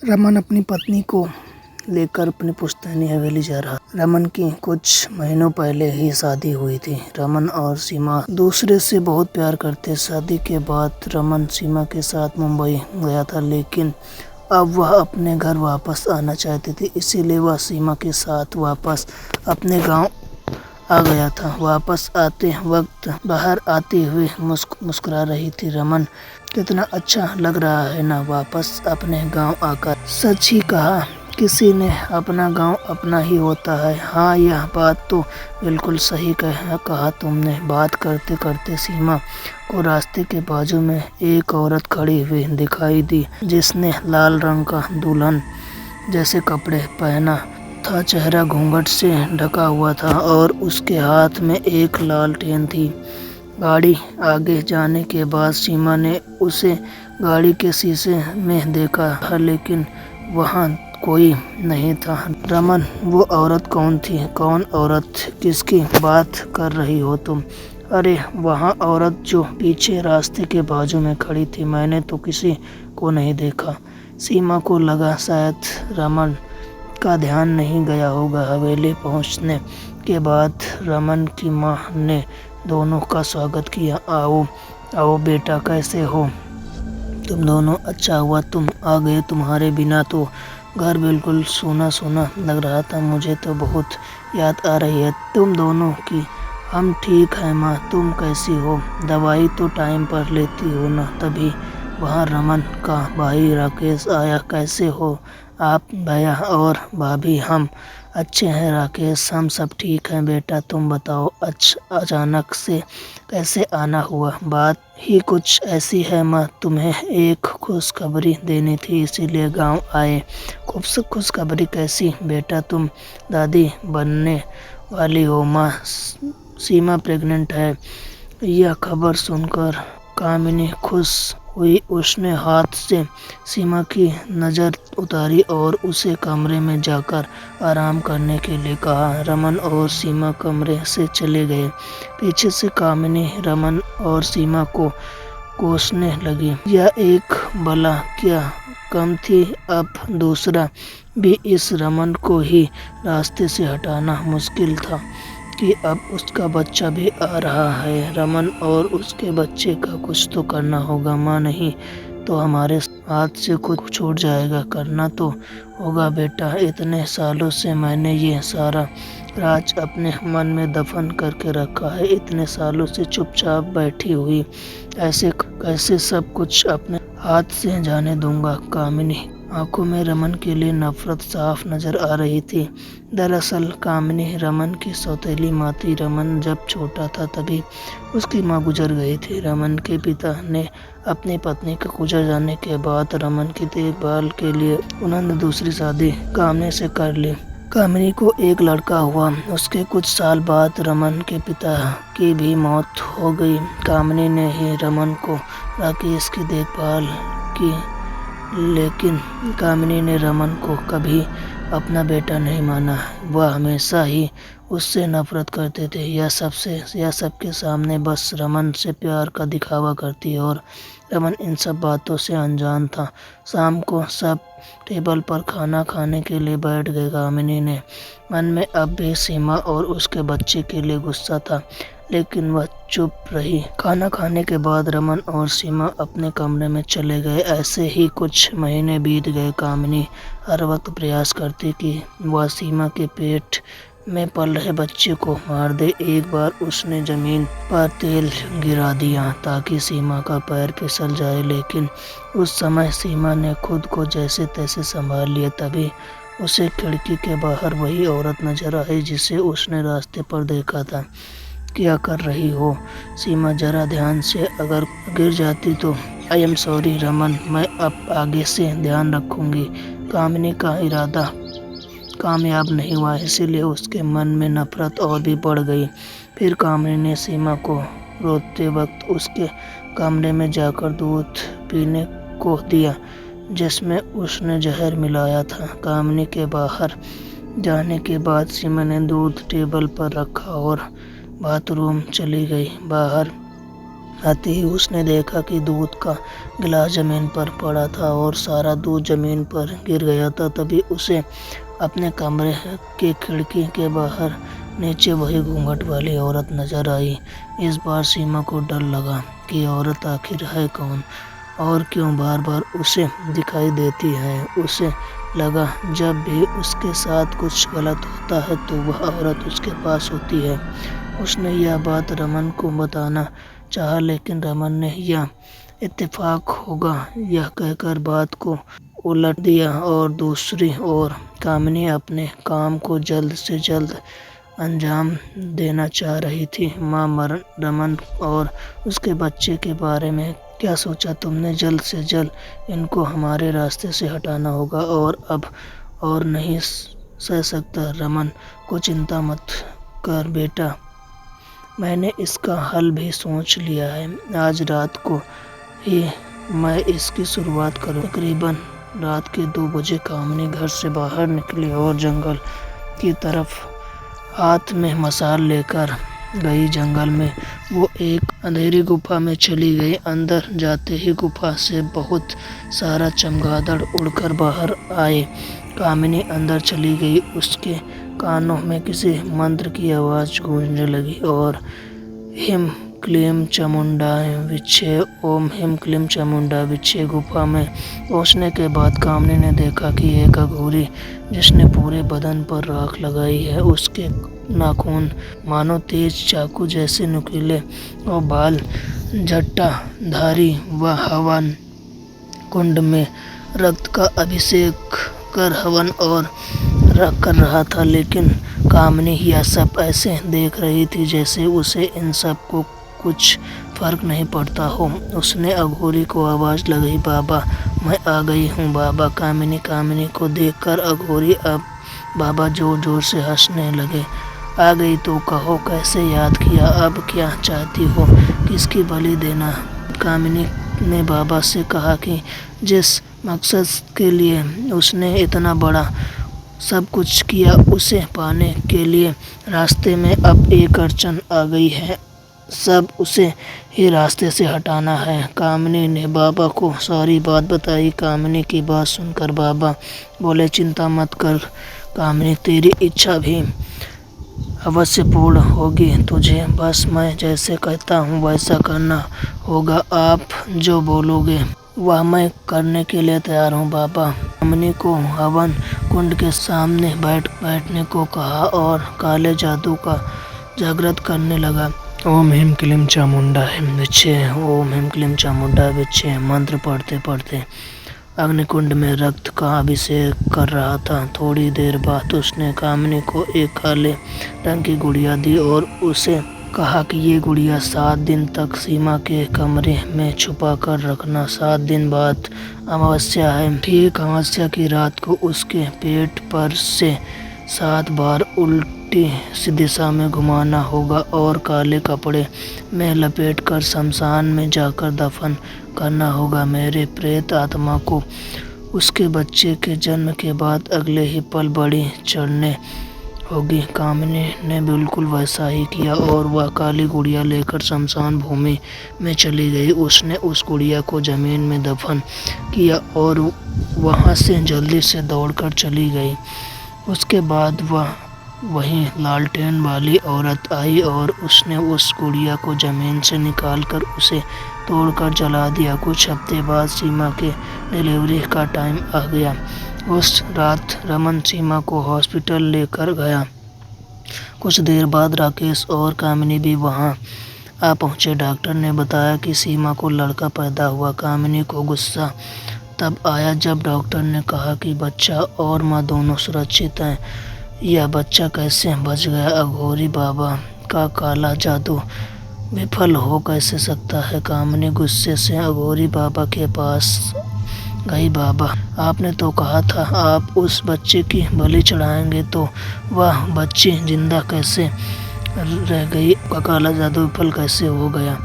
रमन अपनी पत्नी को लेकर अपनी पुश्तैनी हवेली जा रहा। रमन की कुछ महीनों पहले ही शादी हुई थी। रमन और सीमा दूसरे से बहुत प्यार करते। शादी के बाद रमन सीमा के साथ मुंबई गया था, लेकिन अब वह अपने घर वापस आना चाहती थी, इसीलिए वह सीमा के साथ वापस अपने गांव आ गया था। वापस आते वक्त बाहर आती हुई मुस्कुरा रही थी। रमन, कितना अच्छा लग रहा है ना वापस अपने गांव आकर। सच ही कहा, किसी ने अपना गांव अपना ही होता है। हाँ, यह बात तो बिल्कुल सही कहा तुमने। बात करते करते सीमा को रास्ते के बाजू में एक औरत खड़ी हुई दिखाई दी, जिसने लाल रंग का दुल्हन जैसे कपड़े पहना था। चेहरा घूंघट से ढका हुआ था और उसके हाथ में एक लालटेन थी। गाड़ी आगे जाने के बाद सीमा ने उसे गाड़ी के शीशे में देखा, लेकिन वहाँ कोई नहीं था। रमन, वो औरत कौन थी? कौन औरत? किसकी बात कर रही हो तुम? अरे, वहाँ औरत जो पीछे रास्ते के बाजू में खड़ी थी, मैंने तो किसी को नहीं देखा। सीमा को लगा शायद रमन का ध्यान नहीं गया होगा। हवेली पहुंचने के बाद रमन की माँ ने दोनों का स्वागत किया। आओ आओ बेटा, कैसे हो तुम दोनों? अच्छा हुआ तुम आ गए, तुम्हारे बिना तो घर बिल्कुल सूना सूना लग रहा था। मुझे तो बहुत याद आ रही है तुम दोनों की। हम ठीक है माँ, तुम कैसी हो? दवाई तो टाइम पर लेती हो ना? तभी वहाँ रमन का भाई राकेश आया। कैसे हो आप भैया और भाभी? हम अच्छे हैं राकेश, हम सब ठीक हैं बेटा। तुम बताओ, अचानक से कैसे आना हुआ? बात ही कुछ ऐसी है माँ, तुम्हें एक खुशखबरी देनी थी, इसीलिए गांव आए। खुशखबरी कैसी बेटा? तुम दादी बनने वाली हो माँ। सीमा प्रेग्नेंट है। यह खबर सुनकर कामिनी खुश हुई। उसने हाथ से सीमा की नज़र उतारी और उसे कमरे में जाकर आराम करने के लिए कहा। रमन और सीमा कमरे से चले गए। पीछे से कामिनी रमन और सीमा को कोसने लगी। यह एक बला क्या कम थी, अब दूसरा भी। इस रमन को ही रास्ते से हटाना मुश्किल था कि अब उसका बच्चा भी आ रहा है। रमन और उसके बच्चे का कुछ तो करना होगा माँ, नहीं तो हमारे हाथ से कुछ छूट जाएगा। करना तो होगा बेटा। इतने सालों से मैंने ये सारा राज अपने मन में दफन करके रखा है। इतने सालों से चुपचाप बैठी हुई, ऐसे कैसे सब कुछ अपने हाथ से जाने दूंगा? कामिनी आंखों में रमन के लिए नफरत साफ नजर आ रही थी। दरअसल कामिनी रमन की सौतेली माँ थी। रमन जब छोटा था तभी उसकी माँ गुजर गई थी। रमन के पिता ने अपनी पत्नी के गुजर जाने के बाद रमन की देखभाल के लिए उन्होंने दूसरी शादी कामिनी से कर ली। कामिनी को एक लड़का हुआ। उसके कुछ साल बाद रमन के पिता की भी मौत हो गई। कामिनी ने ही रमन को राकेश की देखभाल की, लेकिन कामिनी ने रमन को कभी अपना बेटा नहीं माना। वह हमेशा ही उससे नफरत करते थे। यह सबके सामने बस रमन से प्यार का दिखावा करती, और रमन इन सब बातों से अनजान था। शाम को सब टेबल पर खाना खाने के लिए बैठ गए। कामिनी ने मन में अब भी सीमा और उसके बच्चे के लिए गुस्सा था, लेकिन वह चुप रही। खाना खाने के बाद रमन और सीमा अपने कमरे में चले गए। ऐसे ही कुछ महीने बीत गए। कामिनी हर वक्त प्रयास करती कि वह सीमा के पेट में पल रहे बच्चे को मार दे। एक बार उसने जमीन पर तेल गिरा दिया ताकि सीमा का पैर फिसल जाए, लेकिन उस समय सीमा ने खुद को जैसे तैसे संभाल लिया। तभी उसे खिड़की के बाहर वही औरत नजर आई जिसे उसने रास्ते पर देखा था। क्या कर रही हो सीमा? जरा ध्यान से, अगर गिर जाती तो। आई एम सॉरी रमन, मैं अब आगे से ध्यान रखूंगी। कामिनी का इरादा कामयाब नहीं हुआ, इसीलिए उसके मन में नफरत और भी बढ़ गई। फिर कामिनी ने सीमा को रोते वक्त उसके कमरे में जाकर दूध पीने को दिया, जिसमें उसने जहर मिलाया था। कामिनी के बाहर जाने के बाद सीमा ने दूध टेबल पर रखा और बाथरूम चली गई। बाहर आते ही उसने देखा कि दूध का गिलास जमीन पर पड़ा था और सारा दूध जमीन पर गिर गया था। तभी उसे अपने कमरे के खिड़की के बाहर नीचे वही घूंघट वाली औरत नजर आई। इस बार सीमा को डर लगा कि औरत आखिर है कौन और क्यों बार बार उसे दिखाई देती है। उसे लगा जब भी उसके साथ कुछ गलत होता है तो वह औरत उसके पास होती है। उसने यह बात रमन को बताना चाहा, लेकिन रमन ने यह इत्तेफाक होगा यह कहकर बात को उलट दिया। और दूसरी ओर कामिनी अपने काम को जल्द से जल्द अंजाम देना चाह रही थी। माँ, रमन और उसके बच्चे के बारे में क्या सोचा तुमने? जल्द से जल्द इनको हमारे रास्ते से हटाना होगा और अब और नहीं सह सकता। रमन को चिंता मत कर बेटा, मैंने इसका हल भी सोच लिया है। आज रात को ही मैं इसकी शुरुआत करूँ। तकरीबन रात के 2 बजे कामिनी घर से बाहर निकली और जंगल की तरफ हाथ में मशाल लेकर गई। जंगल में वो एक अंधेरी गुफा में चली गई। अंदर जाते ही गुफा से बहुत सारा चमगादड़ उड़कर बाहर आए। कामिनी अंदर चली गई। उसके कानों में किसी मंत्र की आवाज़ गूंजने लगी और हिम क्लीम चामुंडाय विच्छे, ओम हिम क्लीम चामुंडा विच्छे। गुफा में पहुंचने के बाद कामिनी ने देखा कि एक अघोरी जिसने पूरे बदन पर राख लगाई है, उसके नाखून मानो तेज चाकू जैसे नुकीले और बाल जटाधारी वह हवन कुंड में रक्त का अभिषेक कर हवन और रख कर रहा था। लेकिन कामिनी यह सब ऐसे देख रही थी जैसे उसे इन सब को कुछ फर्क नहीं पड़ता हो। उसने अघोरी को आवाज़ लगाई, बाबा मैं आ गई हूँ बाबा। कामिनी को देखकर अघोरी अब बाबा जोर जोर से हंसने लगे। आ गई तो कहो कैसे याद किया, अब क्या चाहती हो, किसकी बलि देना? कामिनी ने बाबा से कहा कि जिस मकसद के लिए उसने इतना बड़ा सब कुछ किया उसे पाने के लिए रास्ते में अब एक अड़चन आ गई है, सब उसे ही रास्ते से हटाना है। कामिनी ने बाबा को सारी बात बताई। कामिनी की बात सुनकर बाबा बोले, चिंता मत कर कामिनी, तेरी इच्छा भी अवश्य पूर्ण होगी। तुझे बस मैं जैसे कहता हूँ वैसा करना होगा। आप जो बोलोगे वह मैं करने के लिए तैयार हूँ बाबा। कामिनी को हवन कुंड के सामने बैठने को कहा और काले जादू का जागृत करने लगा। ओम हिम क्लीम चामुंडा विच्छे, ओम हिम क्लीम चामुंडा विच्छे मंत्र पढ़ते पढ़ते अग्निकुंड में रक्त का अभिषेक कर रहा था। थोड़ी देर बाद उसने कामिनी को एक काले रंग की गुड़िया दी और उसे कहा कि ये गुड़िया 7 दिन तक सीमा के कमरे में छुपा कर रखना। 7 दिन बाद अमावस्या है। ठीक अमावस्या की रात को उसके पेट पर से 7 बार उल्टी दिशा में घुमाना होगा और काले कपड़े में लपेट कर शमशान में जाकर दफन करना होगा। मेरे प्रेत आत्मा को उसके बच्चे के जन्म के बाद अगले ही पल बड़ी चढ़ने होगी। कामिनी ने बिल्कुल वैसा ही किया और वह काली गुड़िया लेकर शमशान भूमि में चली गई। उसने उस गुड़िया को जमीन में दफन किया और वहां से जल्दी से दौड़कर चली गई। उसके बाद वही लालटेन वाली औरत आई और उसने उस गुड़िया को जमीन से निकालकर उसे तोड़कर जला दिया। कुछ हफ्ते बाद सीमा के डिलीवरी का टाइम आ गया। उस रात रमन सीमा को हॉस्पिटल लेकर गया। कुछ देर बाद राकेश और कामिनी भी वहां आ पहुंचे। डॉक्टर ने बताया कि सीमा को लड़का पैदा हुआ। कामिनी को गुस्सा तब आया जब डॉक्टर ने कहा कि बच्चा और माँ दोनों सुरक्षित हैं। यह बच्चा कैसे बच गया? अघोरी बाबा का काला जादू विफल हो कैसे सकता है? कामिनी गुस्से से अघोरी बाबा के पास गई। बाबा, आपने तो कहा था आप उस बच्चे की बलि चढ़ाएंगे, तो वह बच्ची जिंदा कैसे रह गई? काला जादू विफल कैसे हो गया?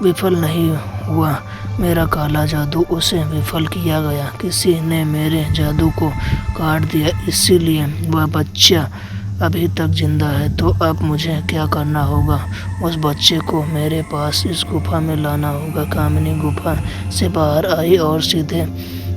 विफल नहीं हुआ मेरा काला जादू, उसे विफल किया गया। किसी ने मेरे जादू को काट दिया, इसीलिए वह बच्चा अभी तक जिंदा है, तो अब मुझे क्या करना होगा? उस बच्चे को मेरे पास इस गुफा में लाना होगा। कामिनी गुफा से बाहर आई और सीधे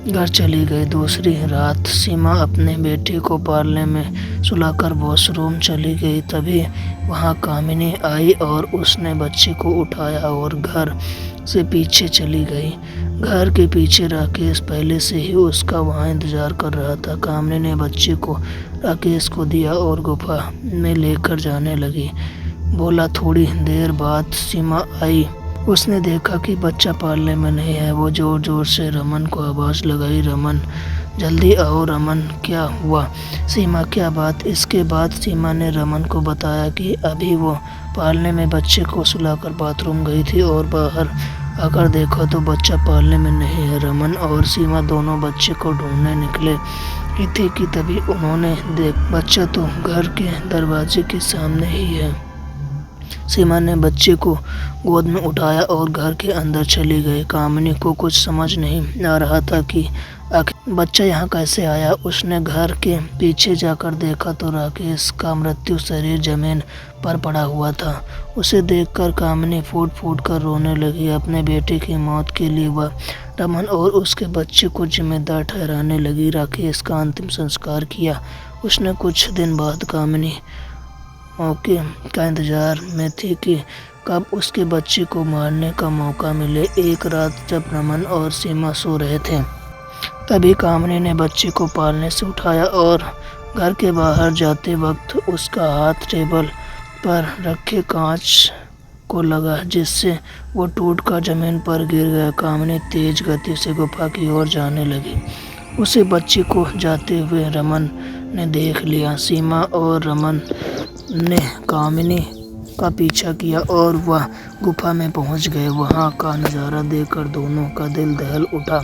घर चली गई। दूसरी रात सीमा अपने बेटे को पालने में सुलाकर वॉशरूम चली गई। तभी वहाँ कामिनी आई और उसने बच्चे को उठाया और घर से पीछे चली गई। घर के पीछे राकेश पहले से ही उसका वहाँ इंतजार कर रहा था। कामिनी ने बच्चे को राकेश को दिया और गुफा में लेकर जाने लगी। बोला थोड़ी देर बाद सीमा आई। उसने देखा कि बच्चा पालने में नहीं है। वो जोर जोर से रमन को आवाज़ लगाई, रमन जल्दी आओ। रमन क्या हुआ सीमा, क्या बात? इसके बाद सीमा ने रमन को बताया कि अभी वो पालने में बच्चे को सुलाकर बाथरूम गई थी और बाहर आकर देखा तो बच्चा पालने में नहीं है। रमन और सीमा दोनों बच्चे को ढूंढने निकले ही थे कि तभी उन्होंने बच्चा तो घर के दरवाजे के सामने ही है। सीमा ने बच्चे को गोद में उठाया और घर के अंदर चली गई। कामिनी को कुछ समझ नहीं आ रहा था कि आखिर बच्चा यहाँ कैसे आया। उसने घर के पीछे जाकर देखा तो राकेश का मृत्यु शरीर जमीन पर पड़ा हुआ था। उसे देखकर कामिनी फूट फूट कर रोने लगी। अपने बेटे की मौत के लिए वह रमन और उसके बच्चे को जिम्मेदार ठहराने लगी। राकेश का अंतिम संस्कार किया उसने। कुछ दिन बाद कामिनी मौके का इंतजार में थी कि कब उसके बच्चे को मारने का मौका मिले। एक रात जब रमन और सीमा सो रहे थे, तभी कामिनी ने बच्चे को पालने से उठाया और घर के बाहर जाते वक्त उसका हाथ टेबल पर रखे कांच को लगा, जिससे वो टूटकर जमीन पर गिर गया। कामिनी तेज गति से गुफा की ओर जाने लगी। उसे बच्चे को जाते हुए रमन ने देख लिया। सीमा और रमन ने कामिनी का पीछा किया और वह गुफा में पहुंच गए। वहां का नज़ारा देखकर दोनों का दिल दहल उठा।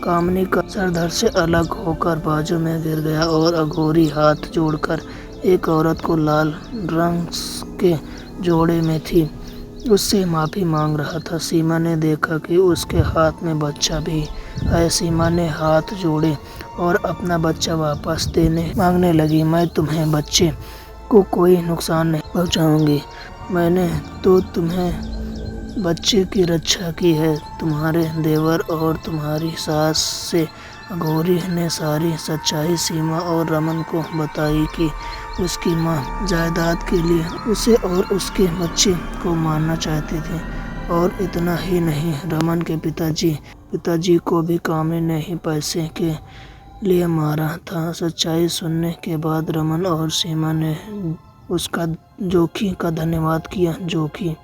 कामिनी का सर धड़ से अलग होकर बाजू में गिर गया और अघोरी हाथ जोड़कर एक औरत को लाल रंग के जोड़े में थी उससे माफ़ी मांग रहा था। सीमा ने देखा कि उसके हाथ में बच्चा भी है। सीमा ने हाथ जोड़े और अपना बच्चा वापस देने मांगने लगी। मैं तुम्हें बच्चे को कोई नुकसान नहीं पहुंचाऊंगी। मैंने तो तुम्हें बच्चे की रक्षा की है। तुम्हारे देवर और तुम्हारी सास से अघोरी ने सारी सच्चाई सीमा और रमन को बताई कि उसकी माँ जायदाद के लिए उसे और उसके बच्चे को मारना चाहती थी। और इतना ही नहीं, रमन के पिताजी को भी कामिनी ने ही पैसे के लिए मारा था। सच्चाई सुनने के बाद रमन और सीमा ने उसका जोखी का धन्यवाद किया, जोखी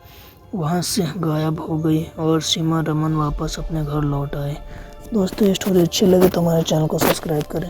वहाँ से गायब हो गई और सीमा रमन वापस अपने घर लौट आए। दोस्तों, ये स्टोरी अच्छी लगे तो हमारे चैनल को सब्सक्राइब करें।